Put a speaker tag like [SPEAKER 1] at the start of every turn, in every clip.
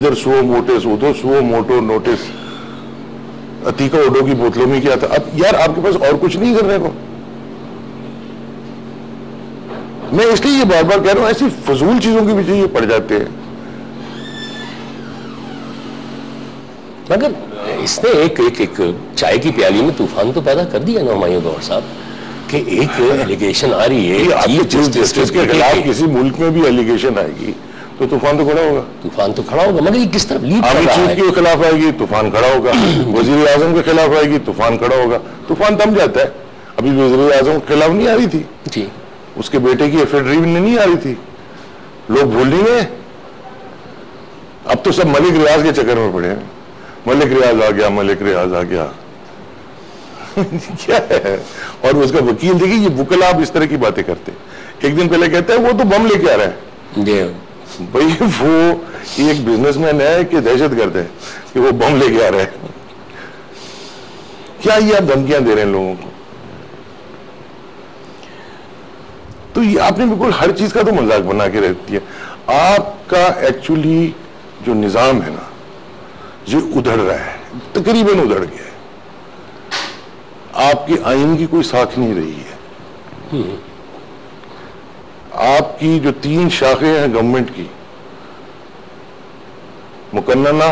[SPEAKER 1] इधर suo mortise, उधर suo motu notice, Atika ओडो की बोतलों में क्या था। अब यार आपके पास और कुछ नहीं करने को। मैं इसलिए ये बार बार कह रहा हूं, ऐसी फजूल चीजों के पीछे ये पड़ जाते हैं।
[SPEAKER 2] मगर इसने एक चाय की प्याली में तूफान तो पैदा कर दिया ना हुमायूं गौहर साहब कि एक एलिगेशन आ रही है
[SPEAKER 1] चीफ जस्टिस के खिलाफ किसी मुल्क में भी एलिगेशन आएगी तो तूफान तो खड़ा होगा।
[SPEAKER 2] तूफान तो खड़ा होगा, मगर ये किस तरफ लीड कर रहा है?
[SPEAKER 1] चीफ के खिलाफ आएगी तूफान खड़ा होगा, वजीर आजम के खिलाफ आएगी तूफान खड़ा होगा। तूफान थम जाता है। अभी वजीर आजम के खिलाफ नहीं आ रही थी
[SPEAKER 2] जी,
[SPEAKER 1] उसके बेटे की एफिडेविट नहीं आ रही थी, लोग भूल नहीं गए। अब तो सब मलिक रियाज के चक्कर में पड़े हैं। मलिक रियाज आ गया, मलिक रियाज आ गया क्या है। और उसका वकील देखिए, ये वकला आप इस तरह की बातें करते। एक दिन पहले कहते हैं वो तो बम लेके आ रहा है। भाई वो एक बिजनेसमैन है कि दहशतगर्द है कि वो बम लेके आ रहा है? क्या ये आप धमकियां दे रहे हैं लोगों को? तो ये आपने बिल्कुल हर चीज का तो मजाक बना के रख दिया। आपका एक्चुअली जो निजाम है ना, ये उधड़ रहा है, तकरीबन उधड़ गया है। आपकी आइन की कोई साख नहीं रही है। आपकी जो 3 शाखें हैं गवर्नमेंट की, मुकन्नना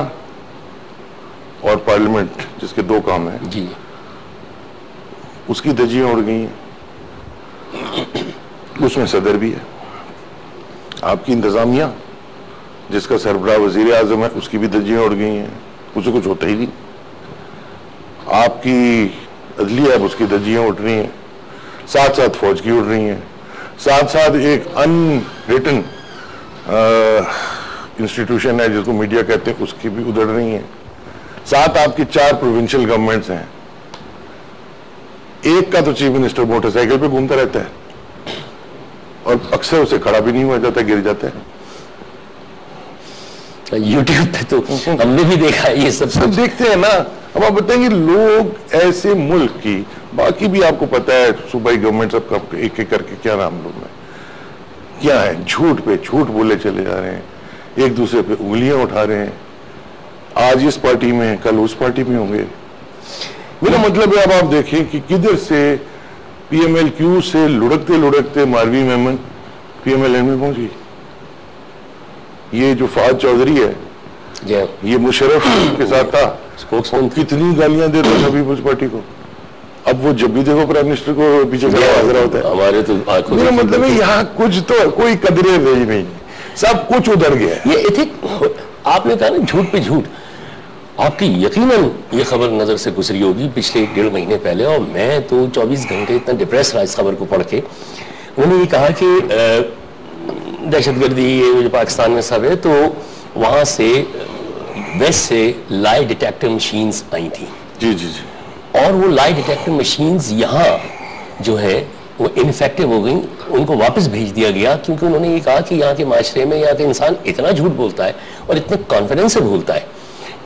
[SPEAKER 1] और पार्लियामेंट, जिसके 2 काम हैं
[SPEAKER 2] जी,
[SPEAKER 1] उसकी धज्जियां उड़ गई हैं। उसमें सदर भी है। आपकी इंतजामिया, जिसका सरबराह वजीर आजम है, उसकी भी धज्जियां उड़ गई हैं। उसे कुछ होता ही नहीं। आपकी अदलिया, उसकी धज्जियां उड़ रही हैं, साथ साथ फौज की उड़ रही हैं, साथ साथ एक अनरिटन इंस्टीट्यूशन है जिसको मीडिया कहते हैं, उसकी भी उधड़ रही हैं। साथ आपकी 4 प्रोविंशियल गवर्नमेंट्स हैं। एक का तो चीफ मिनिस्टर मोटरसाइकिल पे घूमता रहता है और अक्सर उसे खड़ा भी नहीं हुआ जाता, गिर जाता है।
[SPEAKER 2] यूट्यूब पे तो हमने भी देखा है ये सब
[SPEAKER 1] देखते हैं ना। अब आप बताएंगे लोग ऐसे मुल्क की, बाकी भी आपको पता है सूबाई गवर्नमेंट सबका एक एक करके क्या नाम लोग हैं, क्या है, झूठ पे झूठ बोले चले जा रहे हैं, एक दूसरे पे उंगलियां उठा रहे हैं। आज इस पार्टी में, कल उस पार्टी में होंगे। मेरा मतलब है, अब आप देखें कि किधर से PMLQ से लुढ़कते लुढ़कते मारवी मेमन PMLN में पहुंची। ये जो फहद चौधरी है, ये मुशर्रफ के साथ था, कितनी गालियां देता था पीपल्स पार्टी को। अब वो जब भी देखो प्राइम मिनिस्टर को पीछे खड़ा हाजिर होता है।
[SPEAKER 2] हमारे तो
[SPEAKER 1] मेरा मतलब है यहाँ कुछ तो कोई कदरे रही नहीं, सब कुछ उधर गया है।
[SPEAKER 2] ये एथिक आपने कहा ना, झूठ पे झूठ। आपकी यकीनन ये खबर नजर से गुजरी होगी पिछले 1.5 महीने पहले, और मैं तो 24 घंटे इतना डिप्रेस रहा इस खबर को पढ़ के। उन्होंने ये कहा कि दहशतगर्दी ये जो पाकिस्तान में सब है, तो वहां से वेस्ट से लाई डिटेक्टर मशीन्स आई थी।
[SPEAKER 1] जी जी जी।
[SPEAKER 2] और वो लाई डिटेक्टर मशीन्स यहाँ जो है वो इनफेक्टिव हो गई, उनको वापस भेज दिया गया, क्योंकि उन्होंने ये कहा कि यहाँ के माशरे में यहाँ के इंसान इतना झूठ बोलता है और इतने कॉन्फिडेंस से बोलता है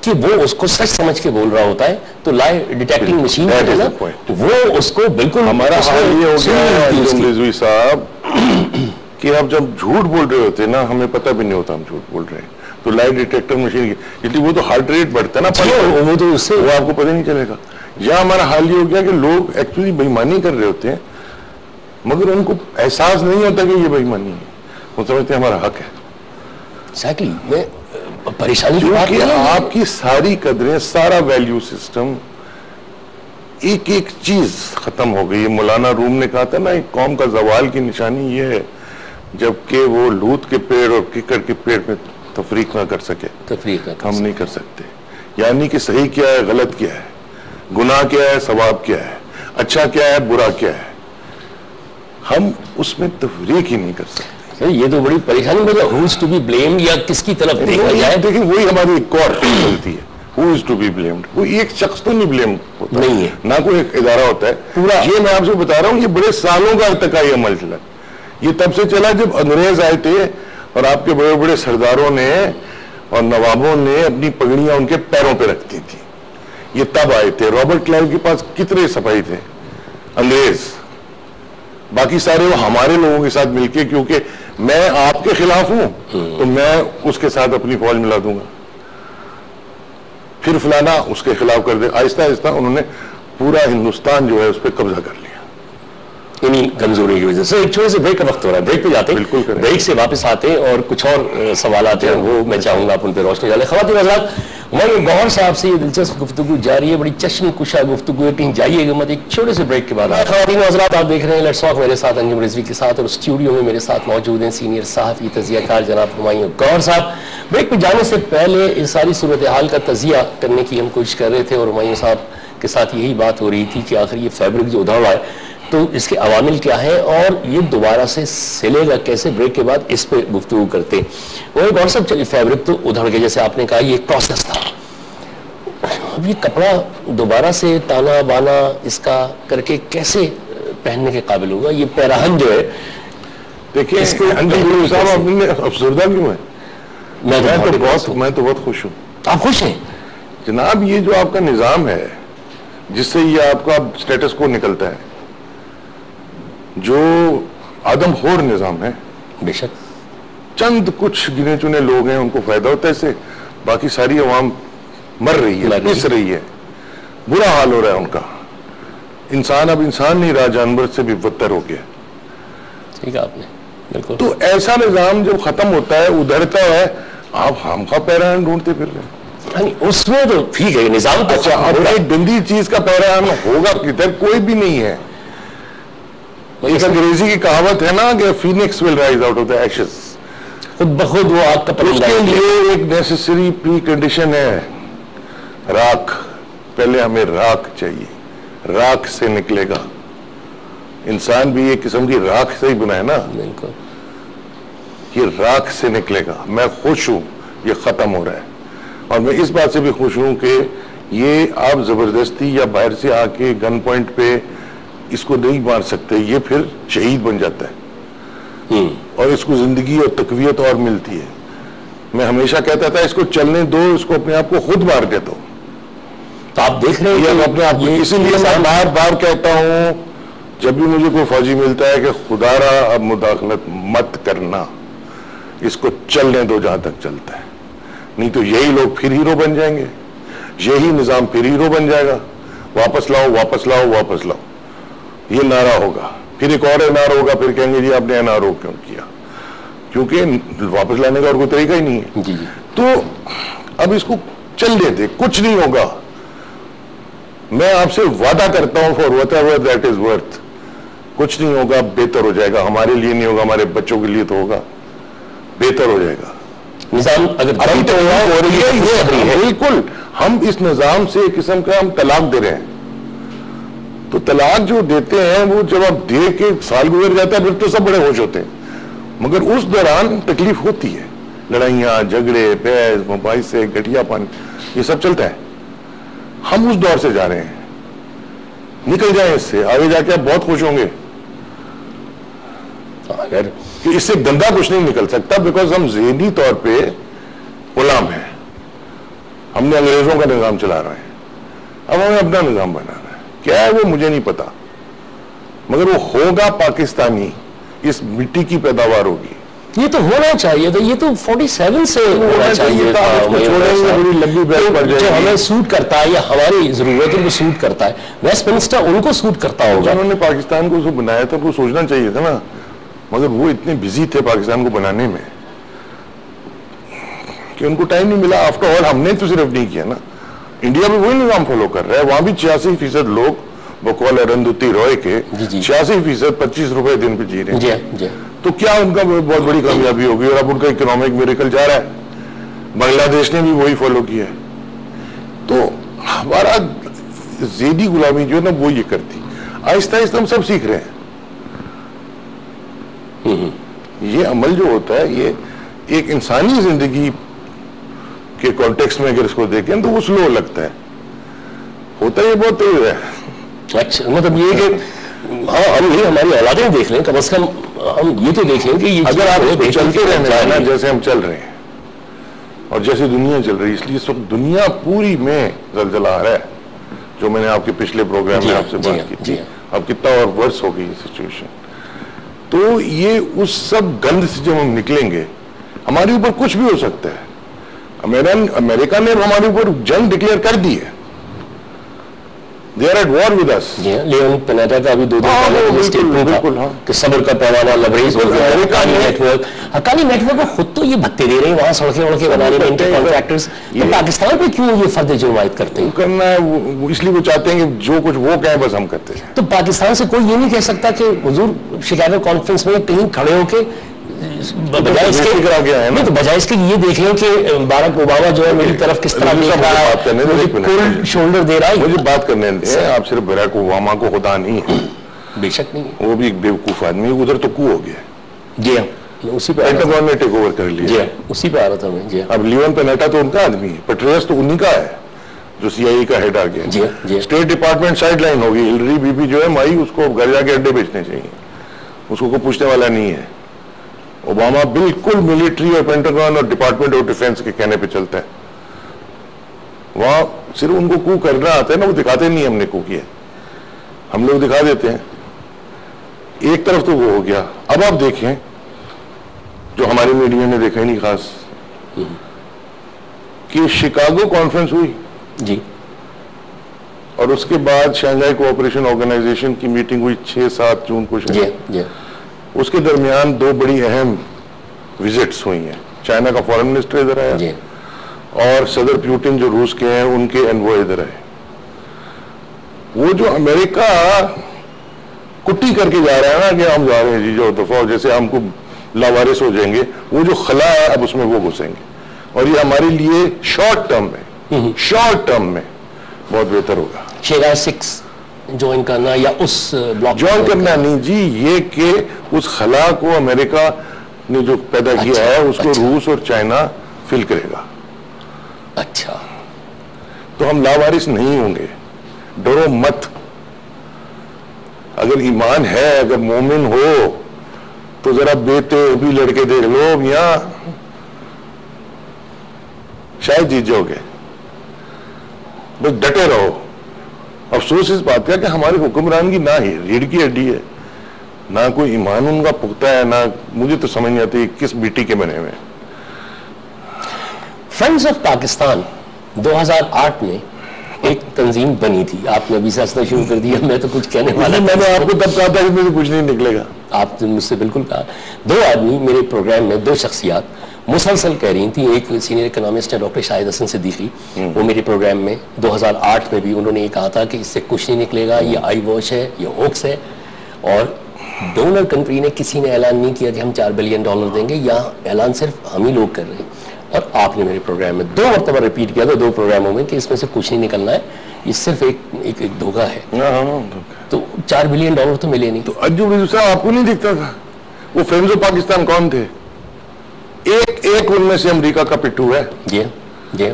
[SPEAKER 2] कि वो उसको सच समझ के बोल रहा होता है। तो लाई डिटेक्टिंग मशीन है ना, वो उसको बिल्कुल,
[SPEAKER 1] हमारा हाल ये हो गया है साहब कि आप जब झूठ बोल रहे होते ना, हमें पता भी नहीं होता हम झूठ बोल रहे हैं। तो लाई डिटेक्टर मशीन की, वो तो हार्ट रेट बढ़ता है ना, वो तो उससे वो आपको पता नहीं चलेगा। या हमारा हाल ये हो गया कि लोग एक्चुअली बेईमानी कर रहे होते हैं, मगर उनको एहसास नहीं होता कि ये बेईमानी है। वो समझते हैं हमारा हक है।
[SPEAKER 2] एग्जैक्टली, मैं परेशानी की बात
[SPEAKER 1] है। आपकी सारी कदरें, सारा वैल्यू सिस्टम, एक एक चीज खत्म हो गई है। मौलाना रूम ने कहा था ना, एक कौम का जवाल की निशानी ये है जबकि वो लूत के पेड़ और किकर के पेड़ में तफरीक ना कर सके। हम नहीं कर सकते। यानी कि सही क्या है, गलत क्या है, गुनाह क्या है, सवाब क्या है, अच्छा क्या है, बुरा क्या है, हम उसमें तफरीक ही नहीं कर सकते।
[SPEAKER 2] ये तो बड़ी परेशानी। मतलब who is to be blamed, या किसकी तरफ देखा जाए।
[SPEAKER 1] लेकिन वही हमारी एक और गलती है, who is to be blamed. कोई एक शख्स तो नहीं ब्लेम्ड होता,
[SPEAKER 2] नहीं है
[SPEAKER 1] ना कोई एक इदारा होता है पूरा। ये मैं आपसे बता रहा हूँ, ये बड़े सालों का इर्तिकाई अमल चला। ये तब से चला जब अंग्रेज आए थे और आपके बड़े बड़े सरदारों ने और नवाबों ने अपनी पगड़ियां उनके पैरों पे रखती थी। ये तब आए थे। रॉबर्ट क्लाइव के पास कितने सिपाही थे अंग्रेज, बाकी सारे वो हमारे लोगों के साथ मिलके, क्योंकि मैं आपके खिलाफ हूं तो मैं उसके साथ अपनी फौज मिला दूंगा। फिर फलाना उसके खिलाफ कर दे। आहिस्ता आहिस्ता उन्होंने पूरा हिंदुस्तान जो है उस पर कब्जा कर लिया
[SPEAKER 2] इन्हीं कमजोरी की वजह से। एक छोटे से ब्रेक का वक्त हो रहा है, ब्रेक पे जाते हैं, ब्रेक से वापस आते हैं और कुछ और सवाल आते हैं, वो मैं चाहूंगा आप उन पर रोशनी डालें। ख़वातीन हज़रात, हमारे गौहर साहब से ये दिलचस्प गुफ्तगू जारी है, बड़ी चश्म कुशा गुफ्तगू है, कहीं जाइएगा मत, एक छोटे से ब्रेक के बाद। ख़वातीन हज़रात, आप देख रहे हैं लेट्स टॉक, मेरे साथ अंजुम रिजवी के साथ, और स्टूडियो में मेरे साथ मौजूद हैं सीनियर सहाफ़ी तज़ियाकार जनाब हुमायूं गौहर साहब। ब्रेक पे जाने से पहले इस सारी सूरत हाल का तज़िया करने की हम कोशिश कर रहे थे और हुमायूं साहब के साथ यही बात हो रही थी कि आखिर ये फैब्रिक जो उधड़ रहा है तो इसके अवामिल क्या है और ये दोबारा से सिलेगा कैसे। ब्रेक के बाद इस पे गुफ्तगू करते हैं। वो कौन सा चलिए, फैब्रिक तो उधड़ के जैसे आपने कहा ये एक प्रोसेस था, अब ये कपड़ा दोबारा से ताना बाना इसका करके कैसे पहनने के काबिल होगा। ये पैराहन जो है,
[SPEAKER 1] देखिए साहब आपने अफसरदा क्यों है? मैं तो बहुत खुश हूँ।
[SPEAKER 2] आप खुश हैं
[SPEAKER 1] जनाब? ये जो आपका निजाम है जिससे ये आपका स्टेटस को निकलता है, जो आदमखोर निजाम है,
[SPEAKER 2] बेशक
[SPEAKER 1] चंद कुछ गिने चुने लोग हैं उनको फायदा होता है इससे, बाकी सारी अवाम मर रही है, पिस रही है, बुरा हाल हो रहा है उनका। इंसान अब इंसान नहीं रहा, जानवर से भी बदतर हो गया।
[SPEAKER 2] ठीक है आपने बिल्कुल।
[SPEAKER 1] तो ऐसा निजाम जब खत्म होता है, उधड़ता है, आप हमका पैराहन ढूंढते फिर रहे हैं।
[SPEAKER 2] उसमें तो ठीक है निजाम तो
[SPEAKER 1] अच्छा, अब एक गंदी चीज का पैराहन होगा किधर? कोई भी नहीं है। एक अंग्रेजी की कहावत है ना कि Phoenix will rise out of the ashes,
[SPEAKER 2] खुद ब खुद वो आग का
[SPEAKER 1] उसके लिए एक नेसेसरी प्री कंडीशन है राख। पहले हमें राख चाहिए, राख से निकलेगा इंसान भी। एक किस्म की राख से ही बना है ना,
[SPEAKER 2] बिल्कुल,
[SPEAKER 1] ये राख से निकलेगा। मैं खुश हूं ये खत्म हो रहा है, और मैं इस बात से भी खुश हूं कि ये आप जबरदस्ती या बाहर से आके गन पॉइंट पे इसको नहीं मार सकते, ये फिर शहीद बन जाता है और इसको जिंदगी और तकवीयत और मिलती है। मैं हमेशा कहता था इसको चलने दो, इसको अपने आप को खुद मार के दो।
[SPEAKER 2] तो आप देख रहे हैं
[SPEAKER 1] अपने आप को, इसीलिए मैं बार बार कहता हूं जब भी मुझे कोई फौजी मिलता है कि खुदारा अब मुदाखलत मत करना, इसको चलने दो जहां तक चलता है, नहीं तो यही लोग फिर हीरो बन जाएंगे, यही निजाम फिर हीरो बन जाएगा। वापस लाओ, वापस लाओ, वापस लाओ, ये नारा होगा, फिर एक और नारा होगा, फिर कहेंगे जी आपने एनआरओ क्यों किया, क्योंकि वापस लाने का और कोई तरीका ही नहीं है।
[SPEAKER 2] जी।
[SPEAKER 1] तो अब इसको चलने दे, कुछ नहीं होगा। मैं आपसे वादा करता हूं for whatever that is worth, कुछ नहीं होगा, बेहतर हो जाएगा। हमारे लिए नहीं होगा, हमारे बच्चों के लिए तो होगा, बेहतर हो जाएगा।
[SPEAKER 2] निजाम अगर
[SPEAKER 1] अभी तो हो रही है, बिल्कुल हम इस निजाम से एक किस्म का हम तलाक दे रहे हैं। तो तलाक जो देते हैं वो जब आप दे के साल गुजर जाता है फिर तो सब बड़े होश होते हैं, मगर उस दौरान तकलीफ होती है, लड़ाइयाँ, झगड़े, बहस, मुबाहिसे, घटियापन, ये सब चलता है। हम उस दौर से जा रहे हैं, निकल जाए इससे, आगे जाके आप बहुत खुश होंगे।
[SPEAKER 2] अगर
[SPEAKER 1] कि इससे गंदा कुछ नहीं निकल सकता, बिकॉज हम ज़हनी तौर पे गुलाम हैं। हमने अंग्रेजों का निजाम चला रहे हैं, अब हमें अपना निजाम बनाना है। क्या है वो मुझे नहीं पता, मगर वो होगा पाकिस्तानी, इस मिट्टी की पैदावार होगी।
[SPEAKER 2] ये तो होना चाहिए था, ये तो 47 से होना चाहिए था।
[SPEAKER 1] बड़ी लंबी बहस पड़ जाएगी।
[SPEAKER 2] जो हमें सूट करता है या हमारी जरूरतों को सूट करता है, वेस्टमिंस्टर उनको सूट करता होगा।
[SPEAKER 1] उन्होंने पाकिस्तान को बनाया था, वो सोचना चाहिए था ना, मगर वो इतने बिजी थे पाकिस्तान को बनाने में कि उनको टाइम नहीं मिला। आफ्टर ऑल हमने तो सिर्फ नहीं किया ना, इंडिया में वही निजाम फॉलो कर रहा है। वहां भी 86% लोग बकौल अरुंधति रॉय के 86% 25 रुपए दिन पे जी रहे हैं। तो क्या उनका बहुत बड़ी कामयाबी होगी, और अब उनका इकोनॉमिक मिरेकल जा रहा है। बांग्लादेश ने भी वही फॉलो किया है। तो हमारा ज़ेदी गुलामी जो है ना वो ये करती, आहिस्ता आहिस्ता हम सब सीख रहे हैं। ये अमल जो होता है ये एक इंसानी जिंदगी के कॉन्टेक्स्ट में अगर इसको देखें तो वो स्लो लगता है, होता है ये बहुत तेज है।
[SPEAKER 2] अच्छा, मतलब ये कि हाँ हम ये हमारी औलादें देख लें, कम से कम हम ये तो देखें कि ये
[SPEAKER 1] अगर आप इसको चलते रहने ना जैसे हम चल रहे हैं और जैसे दुनिया चल रही है, इसलिए इस वक्त दुनिया पूरी में जलजला आ रहा है, जो मैंने आपके पिछले प्रोग्राम में आपसे बात की थी। अब कितना और वर्स हो गई सिचुएशन। तो ये उस सब गंद से जब हम निकलेंगे, हमारे ऊपर कुछ भी हो सकता है, अमेरिका ने हमारे ऊपर जंग डिक्लेयर कर दी है। They are at war with us.
[SPEAKER 2] Leon Panetta का अभी 2 दिन पहले स्टेटमेंट था कि सब्र का पैमाना लबरेज हो गया है। अकाली नेटवर्क को खुद तो ये भत्ते दे रहे हैं वहां सड़कें बनाने में इनके कॉन्ट्रैक्टर्स, तो पाकिस्तान पे क्यों ये फर्द जुर्मायत करते हैं?
[SPEAKER 1] करना है इसलिए वो चाहते हैं कि जो कुछ वो कहें बस हम करते हैं।
[SPEAKER 2] तो पाकिस्तान से कोई ये नहीं कह सकता कि हुजूर शिकागो कॉन्फ्रेंस में कहीं खड़े होके बजाय इसके नहीं तो बजाय इसके ये देख लें कि बाराक ओबामा जो है मेरी तरफ किस तरह देख रहा है, कोल्ड शोल्डर दे रहा है।
[SPEAKER 1] मुझे बात करने दें, आप सिर्फ बाराक ओबामा को खुदा नहीं है,
[SPEAKER 2] बेशक नहीं है,
[SPEAKER 1] वो भी एक बेवकूफ आदमी, उधर तो कू हो गया।
[SPEAKER 2] जी हाँ, उसी पे
[SPEAKER 1] पेंटागन ने टेक ओवर कर लिया।
[SPEAKER 2] जी हाँ, उसी पे आ रहा था मैं। जी
[SPEAKER 1] अब लियोन पेनेटा तो उनका आदमी है, पेट्रियस तो उन्हीं का है जो CIA का हेड आ गया।
[SPEAKER 2] जी
[SPEAKER 1] स्टेट डिपार्टमेंट साइडलाइन होगी, हिलरी बीबी जो है माई उसको घर जाके अड्डे बेचने चाहिए, उसको कोई पूछने वाला नहीं है। ओबामा बिल्कुल मिलिट्री और पेंटागन और डिपार्टमेंट ऑफ डिफेंस के कहने पे चलता है। वहां सिर्फ उनको कू करना आता है ना, वो दिखाते नहीं हमने कू किया, हम लोग दिखा देते हैं। एक तरफ तो वो हो गया। अब आप देखें जो हमारी मीडिया ने देखा ही नहीं खास, कि शिकागो कॉन्फ्रेंस हुई
[SPEAKER 2] जी,
[SPEAKER 1] और उसके बाद शंघाई कोऑपरेशन ऑर्गेनाइजेशन की मीटिंग हुई 6-7 जून को।
[SPEAKER 2] जी।
[SPEAKER 1] उसके दरमियान 2 बड़ी अहम विजिट्स हुई हैं। चाइना का फॉरेन मिनिस्टर इधर आया
[SPEAKER 2] जी,
[SPEAKER 1] और सदर पुतिन जो रूस के हैं उनके एनवॉय इधर आए। वो जो अमेरिका कुट्टी करके जा रहा है ना कि हम जा रहे हैं जी जो दफा, जैसे हमको लावारिस हो जाएंगे, वो जो खला है अब उसमें वो घुसेंगे, और ये हमारे लिए शॉर्ट टर्म में बहुत बेहतर होगा।
[SPEAKER 2] शेरा 6 ज्वाइन करना या उस ब्लॉक
[SPEAKER 1] ज्वाइन करना नहीं जी, ये कि उस खला को अमेरिका ने जो पैदा किया है उसको रूस और चाइना फिल करेगा।
[SPEAKER 2] अच्छा,
[SPEAKER 1] तो हम लावारिस नहीं होंगे, डरो मत। अगर ईमान है, अगर मोमिन हो, तो जरा बेटे भी लड़के देख लो, यहां शायद जीत जाओगे। बस डटे रहो। अफसोस इस बात का कि हमारे हुक्मरान की ना ही रीढ़ की हड्डी है, ना कोई ईमान उनका पुख्ता है, ना मुझे तो समझ नहीं आती किस मिट्टी के बने हुए।
[SPEAKER 2] फ्रेंड्स ऑफ पाकिस्तान 2008 में एक तंजीम बनी थी, आपने अभी से हंसना शुरू कर दिया, मैं तो कुछ कहने वाला।
[SPEAKER 1] मैंने आपको तब कहा था कि मुझे कुछ नहीं निकलेगा।
[SPEAKER 2] आपने मुझसे बिल्कुल कहा। 2 आदमी मेरे प्रोग्राम में, 2 शख्सियात मुसलसल कह रही थी। एक सीनियर इकोनॉमिस्ट है डॉक्टर शाहिद हसन सिद्दीकी, वो मेरे प्रोग्राम में 2008 में भी उन्होंने ये कहा था कि इससे कुछ नहीं निकलेगा, ये आई वॉश है, ये होक्स है। और डोनर कंट्री ने, किसी ने ऐलान नहीं किया कि हम $4 बिलियन देंगे, या ऐलान सिर्फ हम ही लोग कर रहे हैं। और आपने मेरे प्रोग्राम में 2 मरतबा रिपीट किया था 2 प्रोग्रामों में कि इसमें से कुछ नहीं निकलना है, ये सिर्फ एक धोखा है। तो $4 बिलियन तो मिले नहीं।
[SPEAKER 1] तो अज्जू साहब आपको नहीं दिखता था वो फ्रेंड्स ऑफ पाकिस्तान कौन थे? एक उनमें से अमेरिका का पिट्ठू है।
[SPEAKER 2] जी जी।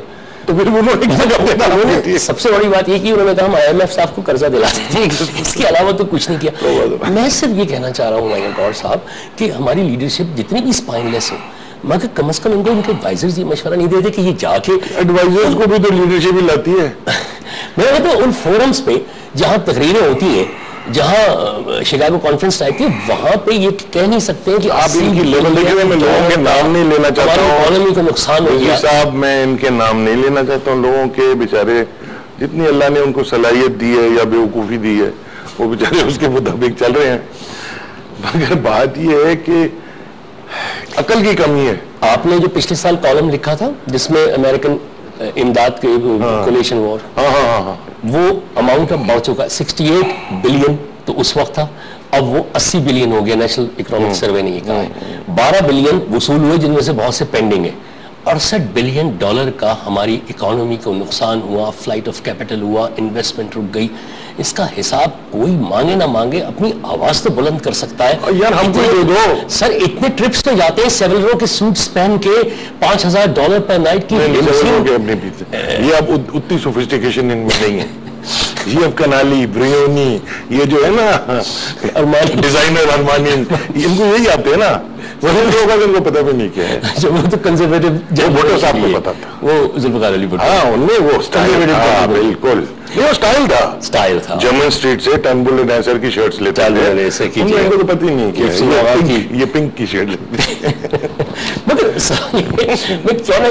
[SPEAKER 1] तो फिर उन्होंने
[SPEAKER 2] सबसे बड़ी बात ये कि उन्होंने कहा हम IMF साहब को कर्जा दिलाते थे, इसके अलावा तो कुछ नहीं किया। मैं सिर्फ ये कहना चाह रहा हूँ माइनर गौर साहब कि हमारी लीडरशिप जितनी भी स्पाइनलेस हो, मगर कम से कम इनको उनके एडवाइजर्स ये मशवरा नहीं देते कि ये जाके,
[SPEAKER 1] एडवाइजर्स को भी तो लीडरशिप ही लाती है।
[SPEAKER 2] मैं कहता हूँ उन फोरम्स पे जहाँ तकरीरें होती हैं, जहाँ शिकागो कॉन्फ्रेंस टाइप की, वहां पे ये कह नहीं सकते कि
[SPEAKER 1] आप इनकी लेवल देखने में लोगों के नाम नहीं लेना चाहता हूँ,
[SPEAKER 2] इकोनॉमी को नुकसान हो गया
[SPEAKER 1] साहब, मैं इनके नाम नहीं लेना चाहता हूँ। लोगों के बेचारे जितनी अल्लाह ने उनको सलाहियत दी है या बेवकूफ़ी दी है, वो बेचारे उसके मुताबिक चल रहे हैं। मगर बात यह है कि अकल की कमी है।
[SPEAKER 2] आपने जो पिछले साल कॉलम लिखा था जिसमें अमेरिकन इमदाद के कोलेशन वॉर,
[SPEAKER 1] हाँ,
[SPEAKER 2] वो अमाउंट अब बढ़ चुका है 68 बिलियन, तो उस वक्त था, अब वो 80 बिलियन हो गया। नेशनल इकोनॉमिक सर्वे ने ये कहा है 12 बिलियन वसूल हुए, जिनमें से बहुत से पेंडिंग है। $68 बिलियन का हमारी इकोनॉमी को नुकसान हुआ, फ्लाइट ऑफ कैपिटल हुआ, इन्वेस्टमेंट रुक गई। इसका हिसाब कोई मांगे ना मांगे अपनी आवाज तो बुलंद कर सकता है।
[SPEAKER 1] यार हमको दे दो सर,
[SPEAKER 2] इतने ट्रिप्स तो जाते हैं सेवलरो के सूट्स पहन के, $5000 पर नाइट की।
[SPEAKER 1] ये अब उतनी सोफिस्टिकेशन इनमें नहीं है। ये अब कनाली, ब्रियोनी, ये जो है ना अरमानी डिजाइनर, अरमानी, इनको यही आते हैं ना। वही लोगों का इनको पता भी नहीं क्या है।
[SPEAKER 2] जो वो तो कंजर्वेटिव,
[SPEAKER 1] जो भुट्टो साहब को पता था,
[SPEAKER 2] वो जुल्फिकार अली भुट्टो,
[SPEAKER 1] हाँ, उनमें वो स्टाइल था, बिल्कुल वो स्टाइल था। जर्मन स्ट्रीट से टर्नबुल नैसर की शर्ट्स लेते थे, इनको तो पता ही नहीं क्या ये पिंक की शर्ट लेते।
[SPEAKER 2] मगर मैं क्या